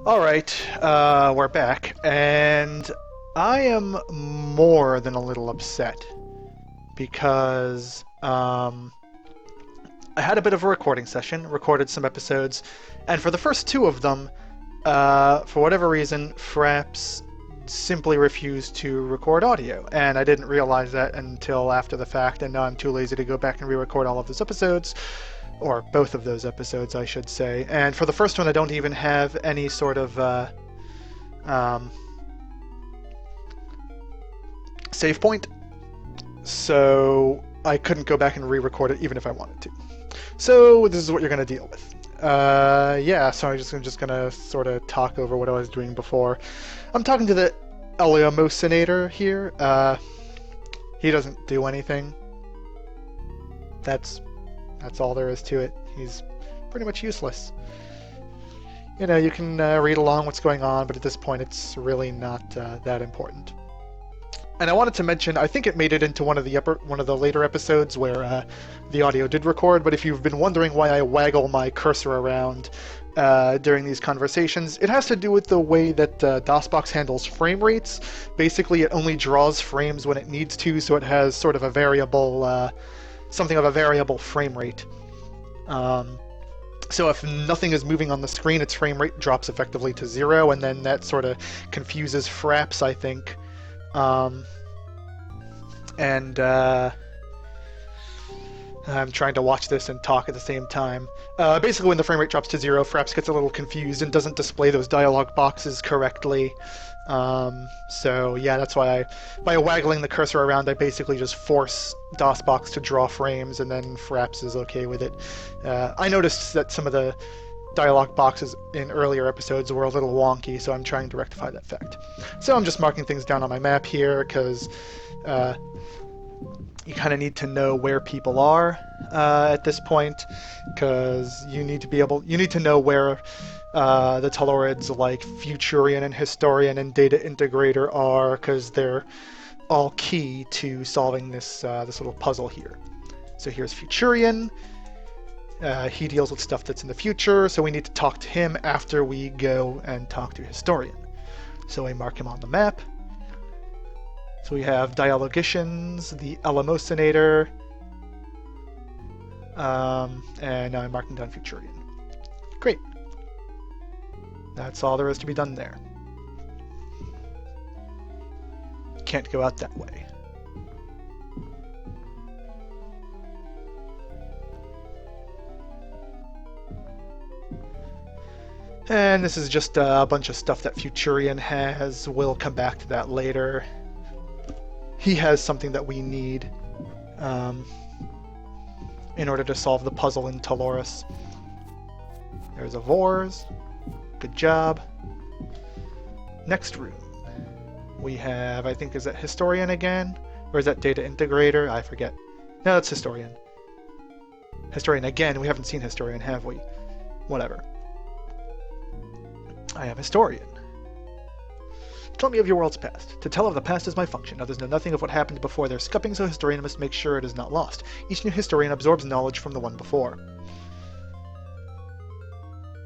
Alright, we're back, and I am more than a little upset because I had a bit of a recording session, recorded some episodes, and for the first two of them, for whatever reason, Fraps simply refused to record audio, and I didn't realize that until after the fact, and now I'm too lazy to go back and re-record all of those episodes. Or both of those episodes, I should say. And for the first one, I don't even have any sort of save point, so I couldn't go back and re-record it even if I wanted to. So this is what you're going to deal with. Yeah, so I'm just going to sort of talk over what I was doing before. I'm talking to the Eleemosinator here. He doesn't do anything. That's all there is to it. He's pretty much useless. You know, you can read along what's going on, but at this point it's really not that important. And I wanted to mention, I think it made it into one of the later episodes where the audio did record, but if you've been wondering why I waggle my cursor around during these conversations, it has to do with the way that DOSBox handles frame rates. Basically, it only draws frames when it needs to, so it has sort of a variable something of a variable frame rate. So if nothing is moving on the screen, its frame rate drops effectively to 0, and then that sort of confuses Fraps, I think. I'm trying to watch this and talk at the same time. Basically, when the frame rate drops to 0, Fraps gets a little confused and doesn't display those dialog boxes correctly. So yeah, that's why by waggling the cursor around, I basically just force DOSBox to draw frames, and then Fraps is okay with it. I noticed that some of the dialog boxes in earlier episodes were a little wonky, so I'm trying to rectify that fact. So I'm just marking things down on my map here, because you kind of need to know where people are at this point, because you need to know where the Talorids like Futurian and Historian and Data Integrator are, because they're all key to solving this little puzzle here. So here's Futurian. He deals with stuff that's in the future, so we need to talk to him after we go and talk to Historian. So I mark him on the map. So we have Dialogicians, the Eleemosinator, and now I'm marking down Futurian. Great. That's all there is to be done there. Can't go out that way. And this is just a bunch of stuff that Futurian has. We'll come back to that later. He has something that we need in order to solve the puzzle in Talorids. There's a Vors. Good job. Next room. We have, I think, is that Historian again? Or is that Data Integrator? I forget. No, that's Historian. Historian again. We haven't seen Historian, have we? Whatever. I am Historian. Tell me of your world's past. To tell of the past is my function. Others know nothing of what happened before their scupping, so Historian must make sure it is not lost. Each new Historian absorbs knowledge from the one before.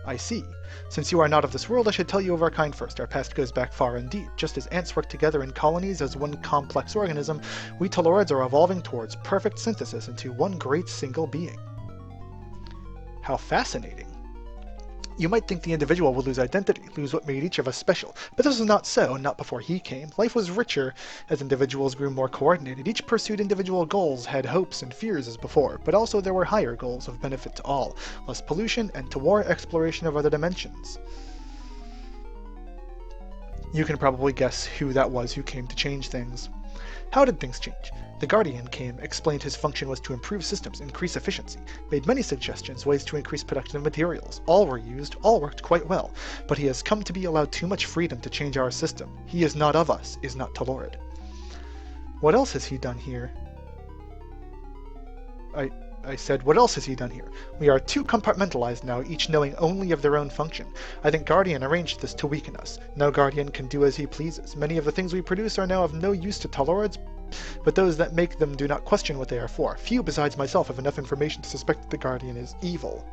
I see. Since you are not of this world, I should tell you of our kind first. Our past goes back far and deep. Just as ants work together in colonies as one complex organism, we Talorids are evolving towards perfect synthesis into one great single being. How fascinating. You might think the individual would lose identity, lose what made each of us special, but this was not so, not before he came. Life was richer as individuals grew more coordinated. Each pursued individual goals, had hopes and fears as before, but also there were higher goals of benefit to all, less pollution, and to more exploration of other dimensions. You can probably guess who that was who came to change things. How did things change? The Guardian came, explained his function was to improve systems, increase efficiency, made many suggestions, ways to increase production of materials. All were used, all worked quite well, but he has come to be allowed too much freedom to change our system. He is not of us, is not Talorid. What else has he done here? I said, what else has he done here? We are too compartmentalized now, each knowing only of their own function. I think Guardian arranged this to weaken us. No Guardian can do as he pleases. Many of the things we produce are now of no use to Talorids, but those that make them do not question what they are for. Few besides myself have enough information to suspect that the Guardian is evil.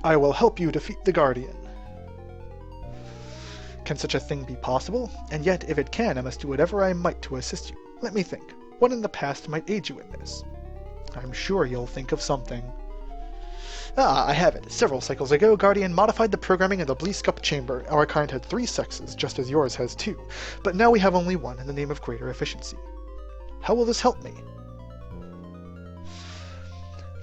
I will help you defeat the Guardian. Can such a thing be possible? And yet, if it can, I must do whatever I might to assist you. Let me think. What in the past might aid you in this? I'm sure you'll think of something. Ah, I have it. Several cycles ago, Guardian modified the programming in the Bleeskup chamber. Our kind had 3 sexes, just as yours has 2. But now we have only 1 in the name of greater efficiency. How will this help me?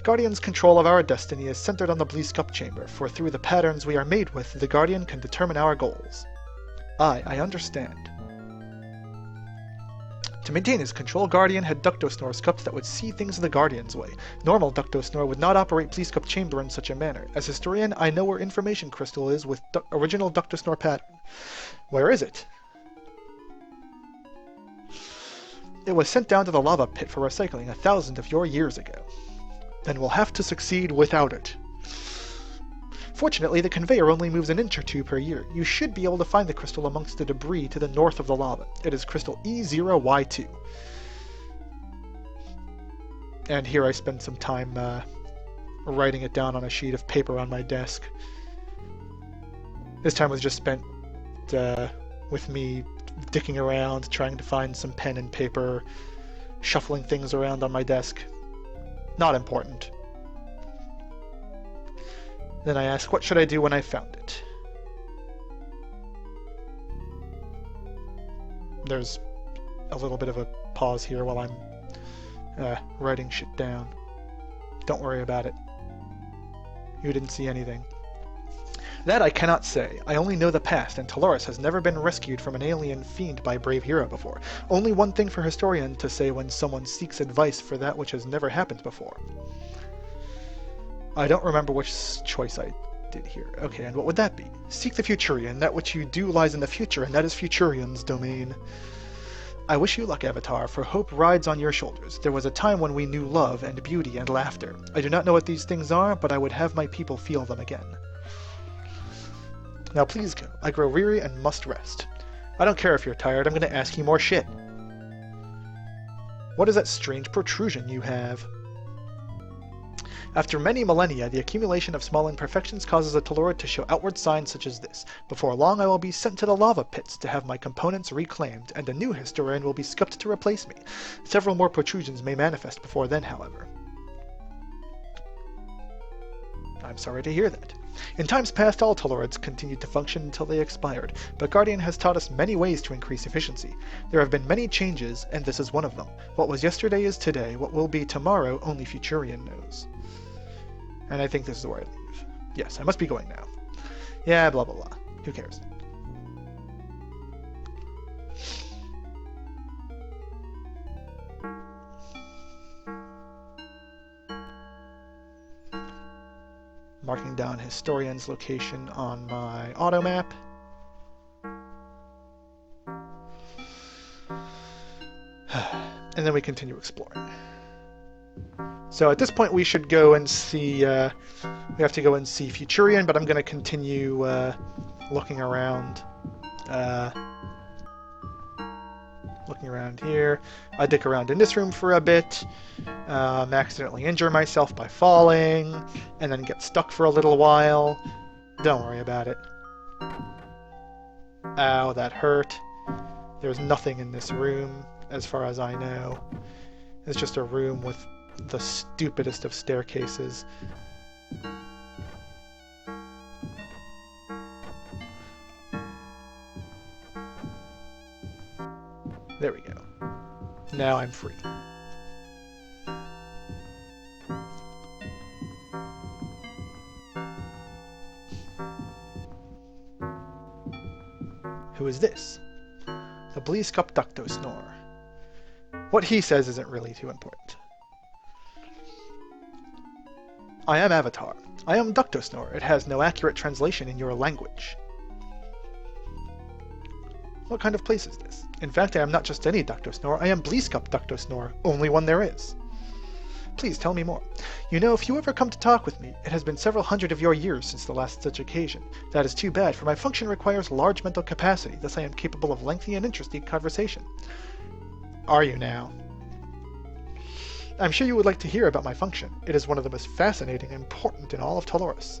Guardian's control of our destiny is centered on the Bleeskup chamber, for through the patterns we are made with, the Guardian can determine our goals. I understand. To maintain his control, Guardian had Ductosnore scups that would see things the Guardian's way. Normal Ductosnore would not operate Bleeskup chamber in such a manner. As historian, I know where information crystal is with original Ductosnore pattern. Where is it? It was sent down to the lava pit for recycling 1,000 of your years ago. Then we'll have to succeed without it. Fortunately, the conveyor only moves an inch or 2 per year. You should be able to find the crystal amongst the debris to the north of the lava. It is crystal E0Y2. And here I spend some time writing it down on a sheet of paper on my desk. This time was just spent with me dicking around, trying to find some pen and paper, shuffling things around on my desk. Not important. Then I ask, what should I do when I found it? There's a little bit of a pause here while I'm writing shit down. Don't worry about it. You didn't see anything. That I cannot say. I only know the past, and Talorids has never been rescued from an alien fiend by a brave hero before. Only one thing for historian to say when someone seeks advice for that which has never happened before. I don't remember which choice I did here. Okay, and what would that be? Seek the Futurian. That which you do lies in the future, and that is Futurian's domain. I wish you luck, Avatar, for hope rides on your shoulders. There was a time when we knew love and beauty and laughter. I do not know what these things are, but I would have my people feel them again. Now please go. I grow weary and must rest. I don't care if you're tired, I'm going to ask you more shit. What is that strange protrusion you have? After many millennia, the accumulation of small imperfections causes a Talorid to show outward signs such as this. Before long I will be sent to the lava pits to have my components reclaimed, and a new historian will be scupped to replace me. Several more protrusions may manifest before then, however. I'm sorry to hear that. In times past, all Talorids continued to function until they expired, but Guardian has taught us many ways to increase efficiency. There have been many changes, and this is one of them. What was yesterday is today, what will be tomorrow only Futurian knows. And I think this is where I leave. Yes, I must be going now. Yeah, blah blah blah. Who cares? Marking down historian's location on my auto map. And then we continue exploring. So at this point we should go and see, we have to go and see Futurian, but I'm going to continue looking around. Looking around here. I dick around in this room for a bit, accidentally injure myself by falling, and then get stuck for a little while. Don't worry about it. Ow, that hurt. There's nothing in this room, as far as I know. It's just a room with the stupidest of staircases. There we go. Now I'm free. Who is this? The Bleeskup Ductosnore. What he says isn't really too important. I am Avatar. I am Ductosnore. It has no accurate translation in your language. What kind of place is this? In fact, I am not just any Ductosnore, I am Bleeskup Ductosnore, only one there is. Please tell me more. You know, if you ever come to talk with me, it has been several hundred of your years since the last such occasion. That is too bad, for my function requires large mental capacity, thus I am capable of lengthy and interesting conversation. Are you now? I'm sure you would like to hear about my function. It is one of the most fascinating and important in all of Talorids.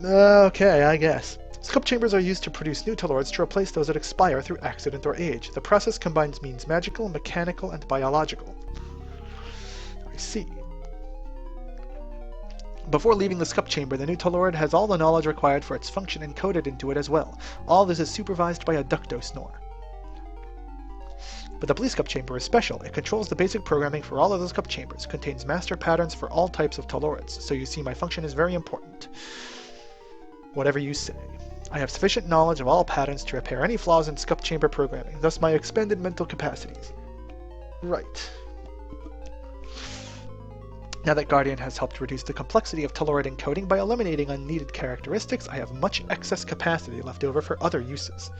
Okay, I guess. Scup chambers are used to produce new Talorids to replace those that expire through accident or age. The process combines means magical, mechanical, and biological. I see. Before leaving the Scup chamber, the new Talorid has all the knowledge required for its function encoded into it as well. All this is supervised by a ductosnore. But the Police Scup chamber is special. It controls the basic programming for all of the Scup chambers, contains master patterns for all types of Talorids, so you see my function is very important. Whatever you say. I have sufficient knowledge of all patterns to repair any flaws in Scup chamber programming, thus my expanded mental capacities. Right. Now that Guardian has helped reduce the complexity of Talorid encoding by eliminating unneeded characteristics, I have much excess capacity left over for other uses.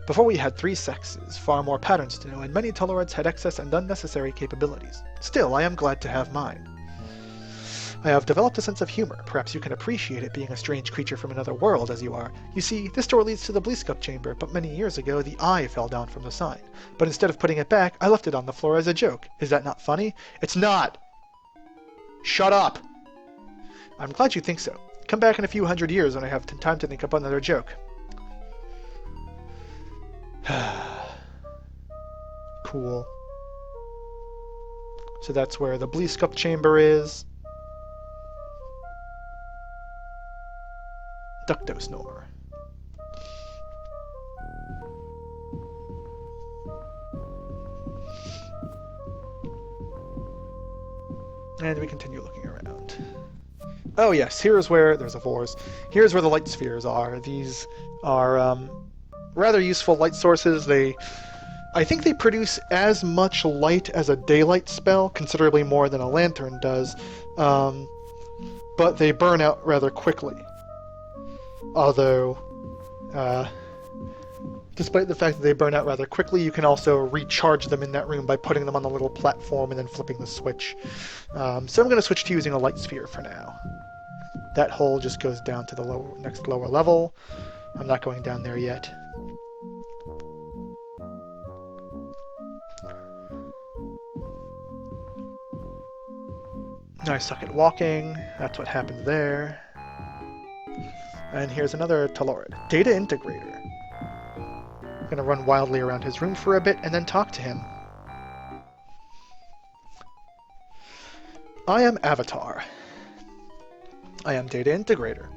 Before we had 3 sexes, far more patterns to know, and many Talorids had excess and unnecessary capabilities. Still, I am glad to have mine. I have developed a sense of humor. Perhaps you can appreciate it being a strange creature from another world as you are. You see, this door leads to the Bleescup chamber, but many years ago the eye fell down from the sign. But instead of putting it back, I left it on the floor as a joke. Is that not funny? It's not! Shut up! I'm glad you think so. Come back in a few hundred years when I have time to think up another joke. Cool. So that's where the Bleescup chamber is. Ductosnore. And we continue looking around. Oh yes, here's where there's a Vors. Here's where the light spheres are. These are rather useful light sources. I think they produce as much light as a daylight spell, considerably more than a lantern does, but they burn out rather quickly. Although, despite the fact that they burn out rather quickly, you can also recharge them in that room by putting them on the little platform and then flipping the switch. So I'm going to switch to using a light sphere for now. That hole just goes down to the next lower level. I'm not going down there yet. I suck at walking. That's what happened there. And here's another Talorid. Data Integrator. I'm going to run wildly around his room for a bit and then talk to him. I am Avatar. I am Data Integrator.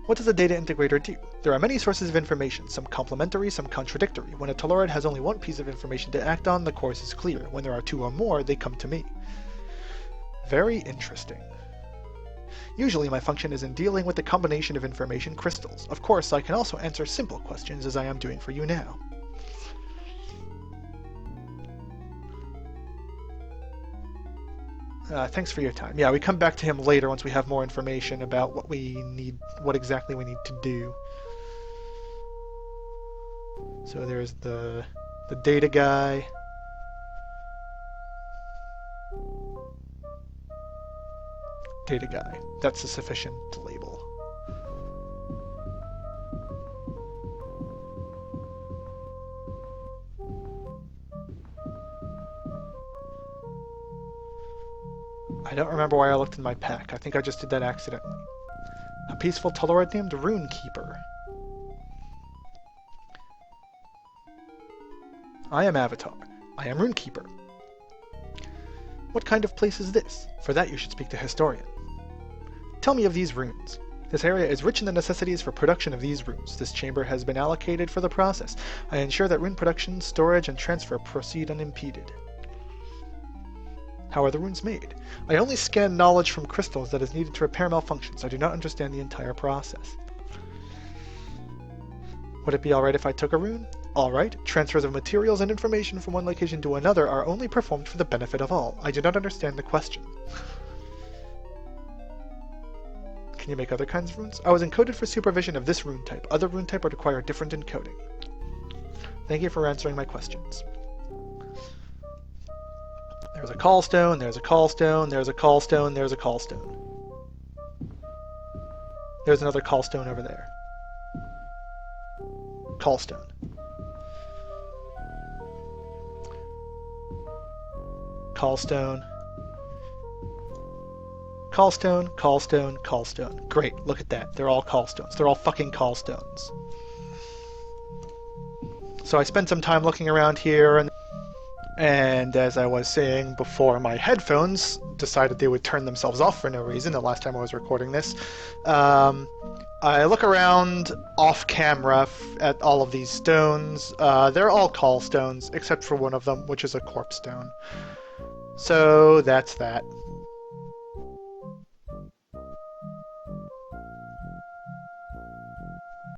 What does a Data Integrator do? There are many sources of information, some complementary, some contradictory. When a Talorid has only one piece of information to act on, the course is clear. When there are 2 or more, they come to me. Very interesting. Usually my function is in dealing with the combination of information crystals. Of course, I can also answer simple questions as I am doing for you now. Thanks for your time. Yeah, we come back to him later once we have more information about what exactly we need to do. So there's the data guy. Data guy. That's a sufficient label. I don't remember why I looked in my pack. I think I just did that accidentally. A peaceful Talorid named Runekeeper. I am Avatar. I am Runekeeper. What kind of place is this? For that you should speak to Historian. Tell me of these runes. This area is rich in the necessities for production of these runes. This chamber has been allocated for the process. I ensure that rune production, storage, and transfer proceed unimpeded. How are the runes made? I only scan knowledge from crystals that is needed to repair malfunctions. I do not understand the entire process. Would it be alright if I took a rune? Alright. Transfers of materials and information from one location to another are only performed for the benefit of all. I do not understand the question. Can you make other kinds of runes? I was encoded for supervision of this rune type. Other rune type would require different encoding. Thank you for answering my questions. There's a callstone, there's a callstone, there's a callstone, there's a callstone. There's another callstone over there. Callstone. Callstone. Callstone, callstone, callstone. Great, look at that. They're all callstones. They're all fucking callstones. So I spent some time looking around here, and as I was saying before, my headphones decided they would turn themselves off for no reason the last time I was recording this. I look around off camera at all of these stones. They're all call stones, except for one of them, which is a corpse stone. So that's that.